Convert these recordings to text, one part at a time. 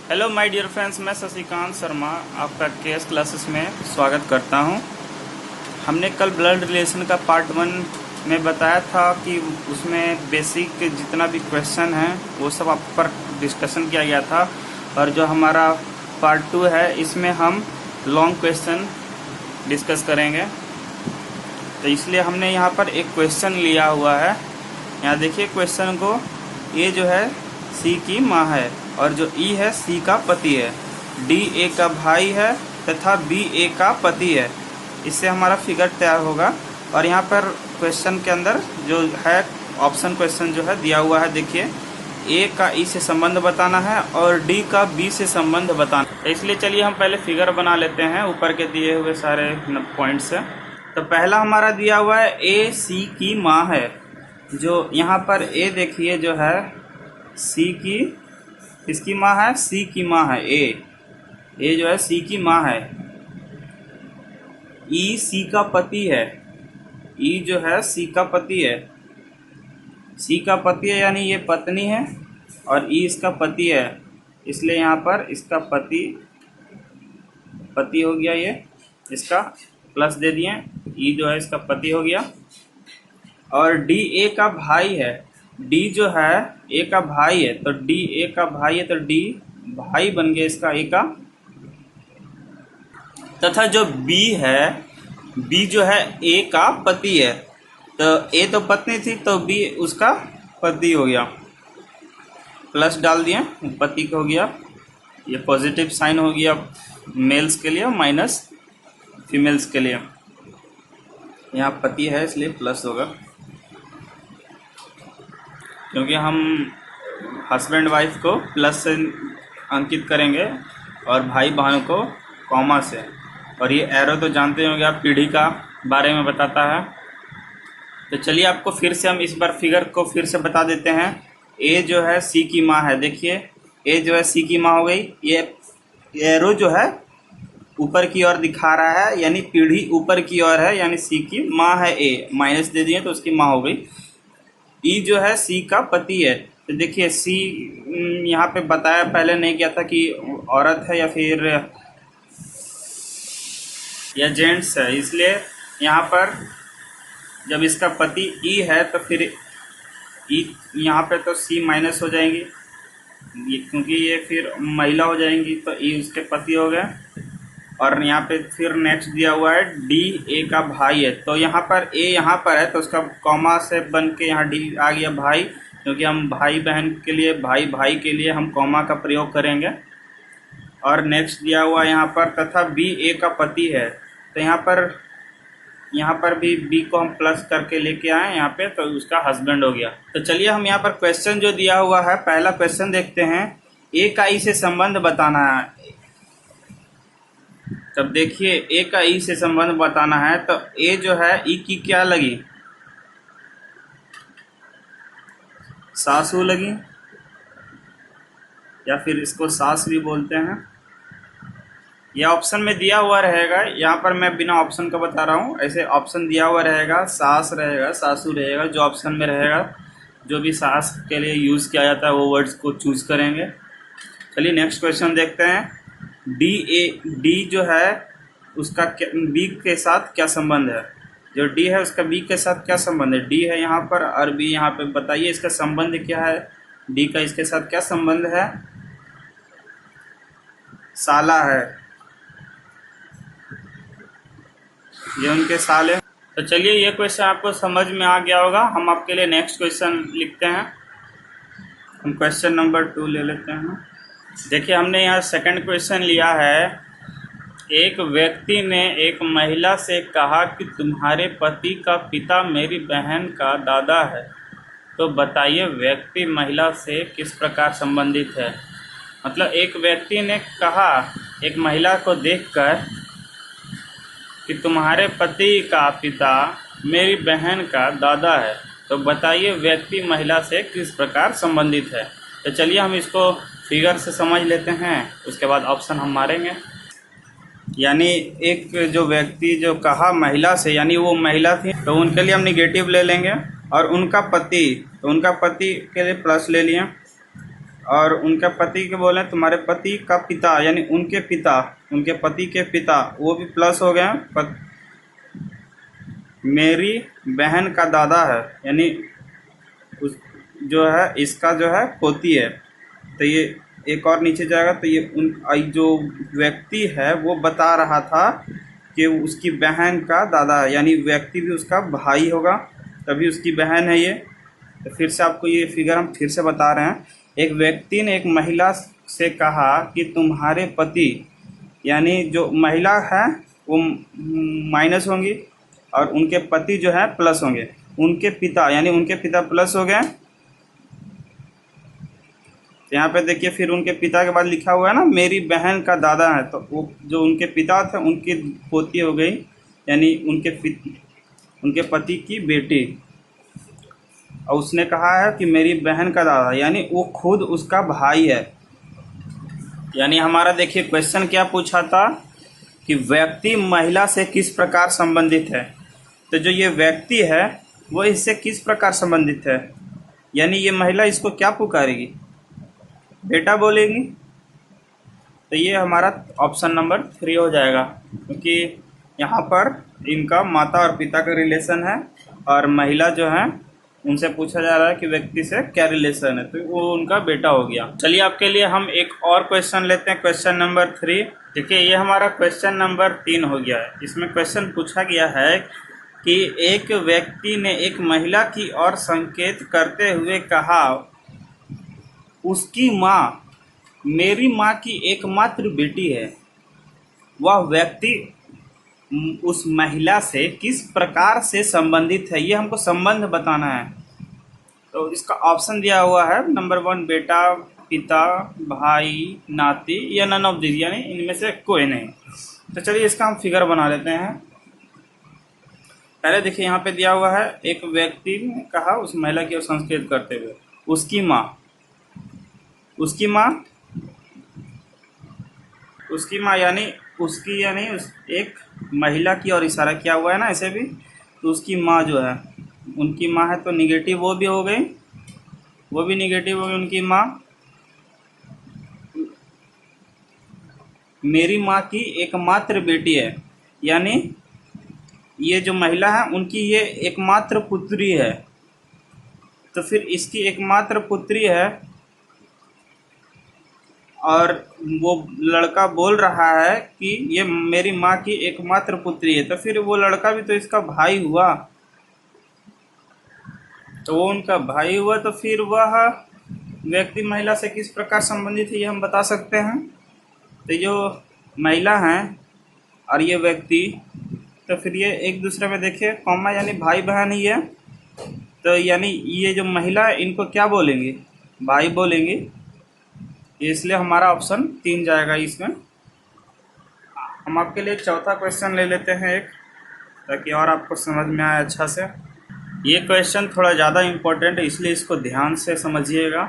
Hello my dear friends, मैं शशिकांत शर्मा आपका KS classes में स्वागत करता हूं। हमने कल ब्लड रिलेशन का पार्ट 1 में बताया था कि उसमें बेसिक जितना भी क्वेश्चन है वो सब आप पर डिस्कशन किया गया था, और जो हमारा पार्ट 2 है इसमें हम लॉन्ग क्वेश्चन डिस्कस करेंगे। तो इसलिए हमने यहाँ पर एक क्वेश्चन लिया हुआ है। यहाँ देखिए क्वेश्चन को, ये जो है सी की माँ है और जो ई है सी का पति है, डी ए का भाई है तथा बी ए का पति है। इससे हमारा फिगर तैयार होगा। और यहाँ पर क्वेश्चन के अंदर जो है ऑप्शन क्वेश्चन जो है दिया हुआ है, देखिए ए का ई से संबंध बताना है और डी का बी से संबंध बताना है। इसलिए चलिए हम पहले फिगर बना लेते हैं ऊपर के दिए हुए सारे पॉइंट्स से। तो पहला हमारा दिया हुआ है ए सी की माँ है। जो यहाँ पर ए देखिए जो है सी की, किसकी माँ है? सी की माँ है। ए जो है सी की माँ है। ई सी का पति है। ई जो है सी का पति है। सी का पति है यानी ये पत्नी है और ई इसका पति है, इसलिए यहाँ पर इसका पति हो गया। ये इसका प्लस दे दिए, ई जो है इसका पति हो गया। और डी ए का भाई है। डी जो है ए का भाई है, तो डी ए का भाई है तो डी भाई बन गया इसका ए का। तथा जो बी है, बी जो है ए का पति है। तो ए तो पत्नी थी तो बी उसका पति हो गया। प्लस डाल दिए, पति का हो गया। ये पॉजिटिव साइन हो गया मेल्स के लिए, माइनस फीमेल्स के लिए। यहाँ पति है इसलिए प्लस होगा, क्योंकि हम हस्बैंड वाइफ को प्लस से अंकित करेंगे और भाई बहनों को कॉमा से। और ये एरो तो जानते होंगे आप, पीढ़ी का बारे में बताता है। तो चलिए आपको फिर से हम इस बार फिगर को फिर से बता देते हैं। ए जो है सी की माँ है, देखिए ए जो है सी की माँ हो गई। ये एरो जो है ऊपर की ओर दिखा रहा है, यानी पीढ़ी ऊपर की ओर है, यानी सी की माँ है। ए माइनस दे दिए तो उसकी माँ हो गई। ई जो है सी का पति है। तो देखिए सी यहाँ पे बताया पहले नहीं किया था कि औरत है या फिर या जेंट्स है, इसलिए यहाँ पर जब इसका पति ई है तो फिर ई यहाँ पे तो सी माइनस हो जाएंगी, क्योंकि ये फिर महिला हो जाएंगी, तो ई उसके पति हो गए। और यहाँ पे फिर नेक्स्ट दिया हुआ है डी ए का भाई है। तो यहाँ पर ए यहाँ पर है तो उसका कॉमा से बन के यहाँ डी आ गया भाई, क्योंकि हम भाई बहन के लिए, भाई के लिए हम कॉमा का प्रयोग करेंगे। और नेक्स्ट दिया हुआ यहाँ पर तथा बी ए का पति है। तो यहाँ पर भी बी को हम प्लस करके लेके आए यहाँ पे, तो उसका हस्बैंड हो गया। तो चलिए हम यहाँ पर क्वेश्चन जो दिया हुआ है, पहला क्वेश्चन देखते हैं। ए का ई से संबंध बताना है। जब देखिए ए का ई से संबंध बताना है तो ए जो है ई की क्या लगी? सासू लगी, या फिर इसको सास भी बोलते हैं। यह ऑप्शन में दिया हुआ रहेगा, यहाँ पर मैं बिना ऑप्शन का बता रहा हूँ। ऐसे ऑप्शन दिया हुआ रहेगा, सास रहेगा, सासू रहेगा, जो ऑप्शन में रहेगा, जो भी सास के लिए यूज़ किया जाता है वो वर्ड्स को चूज करेंगे। चलिए नेक्स्ट क्वेश्चन देखते हैं। डी जो है उसका बी के साथ क्या संबंध है? जो डी है उसका बी के साथ क्या संबंध है? डी है यहाँ पर और बी यहाँ पे, बताइए इसका संबंध क्या है? डी का इसके साथ क्या संबंध है? साला है, ये उनके साले। तो चलिए ये क्वेश्चन आपको समझ में आ गया होगा। हम आपके लिए नेक्स्ट क्वेश्चन लिखते हैं। हम क्वेश्चन नंबर 2 ले लेते हैं। देखिए हमने यहाँ सेकंड क्वेश्चन लिया है। एक व्यक्ति ने एक महिला से कहा कि तुम्हारे पति का पिता मेरी बहन का दादा है, तो बताइए व्यक्ति महिला से किस प्रकार संबंधित है। मतलब एक व्यक्ति ने कहा एक महिला को देखकर कि तुम्हारे पति का पिता मेरी बहन का दादा है, तो बताइए व्यक्ति महिला से किस प्रकार संबंधित है। तो चलिए हम इसको फिगर से समझ लेते हैं, उसके बाद ऑप्शन हम मारेंगे। यानी एक जो व्यक्ति जो कहा महिला से, यानी वो महिला थी, तो उनके लिए हम निगेटिव ले लेंगे। और उनका पति, तो उनका पति के लिए प्लस ले लिए। और उनके पति के बोले तुम्हारे पति का पिता यानी उनके पिता, उनके पति के पिता, वो भी प्लस हो गए। मेरी बहन का दादा है यानी उस जो है इसका जो है पोती है, तो ये एक और नीचे जाएगा। तो ये उन जो व्यक्ति है वो बता रहा था कि उसकी बहन का दादा है, यानी व्यक्ति भी उसका भाई होगा तभी उसकी बहन है ये। तो फिर से आपको ये फिगर हम फिर से बता रहे हैं। एक व्यक्ति ने एक महिला से कहा कि तुम्हारे पति, यानी जो महिला है वो माइनस होंगी और उनके पति जो है प्लस होंगे। उनके पिता यानी उनके पिता प्लस हो गए। यहाँ पे देखिए फिर उनके पिता के बाद लिखा हुआ है ना मेरी बहन का दादा है, तो वो जो उनके पिता थे उनकी पोती हो गई यानी उनके पति की बेटी। और उसने कहा है कि मेरी बहन का दादा यानी वो खुद उसका भाई है। यानी हमारा देखिए क्वेश्चन क्या पूछा था कि व्यक्ति महिला से किस प्रकार संबंधित है। तो जो ये व्यक्ति है वो इससे किस प्रकार संबंधित है, यानी ये महिला इसको क्या पुकारेगी, बेटा बोलेगी। तो ये हमारा ऑप्शन नंबर 3 हो जाएगा, क्योंकि यहाँ पर इनका माता और पिता का रिलेशन है और महिला जो है उनसे पूछा जा रहा है कि व्यक्ति से क्या रिलेशन है, तो वो उनका बेटा हो गया। चलिए आपके लिए हम एक और क्वेश्चन लेते हैं, क्वेश्चन नंबर 3। देखिए ये हमारा क्वेश्चन नंबर 3 हो गया है। इसमें क्वेश्चन पूछा गया है कि एक व्यक्ति ने एक महिला की ओर संकेत करते हुए कहा उसकी माँ मेरी माँ की एकमात्र बेटी है। वह व्यक्ति उस महिला से किस प्रकार से संबंधित है, ये हमको संबंध बताना है। तो इसका ऑप्शन दिया हुआ है नंबर 1 बेटा, पिता, भाई, नाती या नन ऑफ दिस, यानी इनमें से कोई नहीं। तो चलिए इसका हम फिगर बना लेते हैं। पहले देखिए यहाँ पे दिया हुआ है एक व्यक्ति ने कहा उस महिला की ओर संकेत करते हुए उसकी माँ, उसकी माँ, उसकी माँ यानी उसकी यानी एक महिला की ओर इशारा किया हुआ है ना ऐसे भी। तो उसकी माँ जो है उनकी माँ है तो निगेटिव वो भी हो गई, वो भी निगेटिव हो गई उनकी माँ। मेरी माँ की एकमात्र बेटी है यानी ये जो महिला है उनकी ये एकमात्र पुत्री है, तो फिर इसकी एकमात्र पुत्री है और वो लड़का बोल रहा है कि ये मेरी माँ की एकमात्र पुत्री है, तो फिर वो लड़का भी तो इसका भाई हुआ, तो वो उनका भाई हुआ। तो फिर वह व्यक्ति महिला से किस प्रकार संबंधित है ये हम बता सकते हैं। तो जो महिला हैं और ये व्यक्ति, तो फिर ये एक दूसरे में देखिए कॉमा यानी भाई बहन ही है, तो यानी ये जो महिला है इनको क्या बोलेंगे, भाई बोलेंगे, इसलिए हमारा ऑप्शन 3 जाएगा इसमें। हम आपके लिए चौथा क्वेश्चन ले लेते हैं एक, ताकि और आपको समझ में आए अच्छा से। ये क्वेश्चन थोड़ा ज़्यादा इम्पोर्टेंट है इसलिए इसको ध्यान से समझिएगा,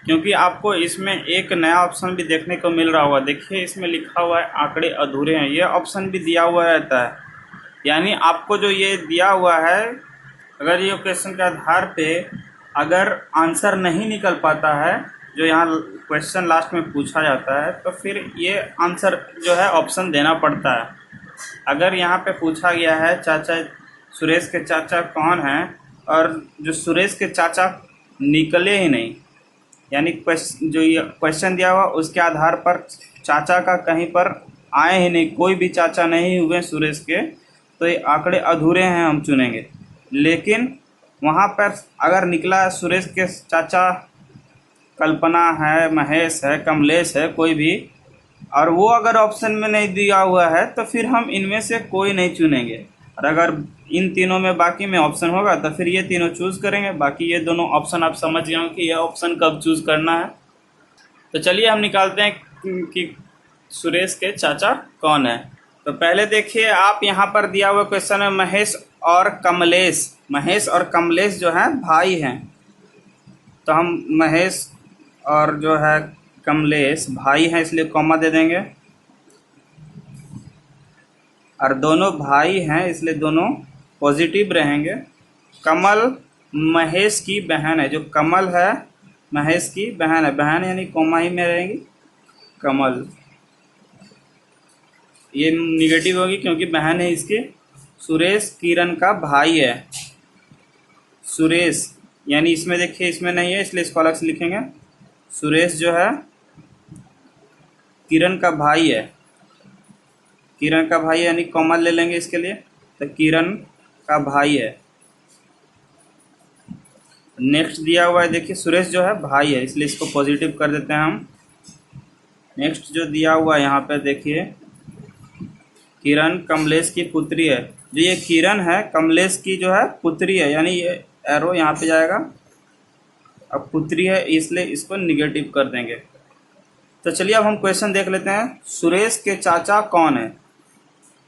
क्योंकि आपको इसमें एक नया ऑप्शन भी देखने को मिल रहा होगा। देखिए इसमें लिखा हुआ है आंकड़े अधूरे हैं, ये ऑप्शन भी दिया हुआ रहता है। यानी आपको जो ये दिया हुआ है अगर ये क्वेश्चन के आधार पे अगर आंसर नहीं निकल पाता है जो यहाँ क्वेश्चन लास्ट में पूछा जाता है, तो फिर ये आंसर जो है ऑप्शन देना पड़ता है। अगर यहाँ पे पूछा गया है चाचा सुरेश के चाचा कौन हैं और जो सुरेश के चाचा निकले ही नहीं, यानी जो ये क्वेश्चन दिया हुआ उसके आधार पर चाचा का कहीं पर आए ही नहीं, कोई भी चाचा नहीं हुए सुरेश के, तो ये आंकड़े अधूरे हैं, हम चुनेंगे। लेकिन वहाँ पर अगर निकला सुरेश के चाचा कल्पना है, महेश है, कमलेश है, कोई भी, और वो अगर ऑप्शन में नहीं दिया हुआ है तो फिर हम इनमें से कोई नहीं चुनेंगे। और अगर इन तीनों में बाकी में ऑप्शन होगा तो फिर ये तीनों चूज़ करेंगे। बाकी ये दोनों ऑप्शन आप समझ गए हो कि यह ऑप्शन कब चूज़ करना है। तो चलिए हम निकालते हैं कि सुरेश के चाचा कौन है। तो पहले देखिए आप यहाँ पर दिया हुआ क्वेश्चन है महेश और कमलेश, महेश और कमलेश जो है भाई हैं, तो हम महेश और जो है कमलेश भाई हैं इसलिए कॉमा दे देंगे, और दोनों भाई हैं इसलिए दोनों पॉजिटिव रहेंगे। कमल महेश की बहन है, जो कमल है महेश की बहन है, बहन यानी कोमा ही में रहेगी, कमल। ये निगेटिव होगी क्योंकि बहन है इसकी। सुरेश किरण का भाई है। सुरेश यानी इसमें देखिए इसमें नहीं है, इसलिए इसको अलग से लिखेंगे। सुरेश जो है किरण का भाई है। किरण का भाई यानी कॉमन ले लेंगे इसके लिए, तो किरण का भाई है। नेक्स्ट दिया हुआ है देखिए, सुरेश जो है भाई है, इसलिए इसको पॉजिटिव कर देते हैं हम। नेक्स्ट जो दिया हुआ है यहाँ पे देखिए, किरण कमलेश की पुत्री है। जो ये किरण है कमलेश की जो है पुत्री है, यानी ये एरो यहाँ पे जाएगा। अब पुत्री है इसलिए इसको निगेटिव कर देंगे। तो चलिए अब हम क्वेश्चन देख लेते हैं। सुरेश के चाचा कौन है?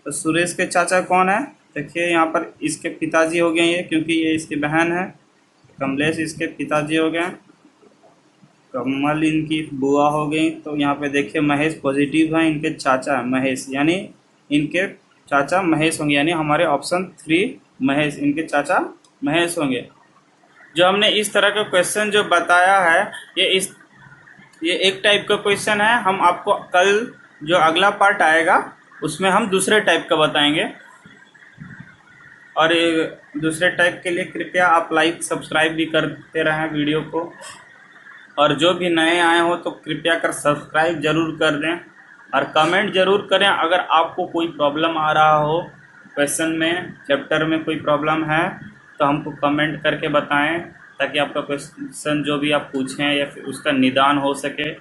तो सुरेश के चाचा कौन है? देखिए यहाँ पर इसके पिताजी हो गए ये, क्योंकि ये इसकी बहन है। कमलेश इसके पिताजी हो गए, कमल इनकी बुआ हो गई। तो यहाँ पे देखिए महेश पॉजिटिव है, इनके चाचा महेश, यानी इनके चाचा महेश होंगे, यानी हमारे ऑप्शन 3 महेश, इनके चाचा महेश होंगे। जो हमने इस तरह का क्वेश्चन जो बताया है, ये एक टाइप का क्वेश्चन है। हम आपको कल जो अगला पार्ट आएगा उसमें हम दूसरे टाइप का बताएंगे। और दूसरे टाइप के लिए कृपया आप लाइक सब्सक्राइब भी करते रहें वीडियो को। और जो भी नए आए हो तो कृपया कर सब्सक्राइब ज़रूर कर दें और कमेंट ज़रूर करें। अगर आपको कोई प्रॉब्लम आ रहा हो क्वेश्चन में, चैप्टर में कोई प्रॉब्लम है तो हमको कमेंट करके बताएं, ताकि आपका क्वेश्चन जो भी आप पूछें या फिर उसका निदान हो सके।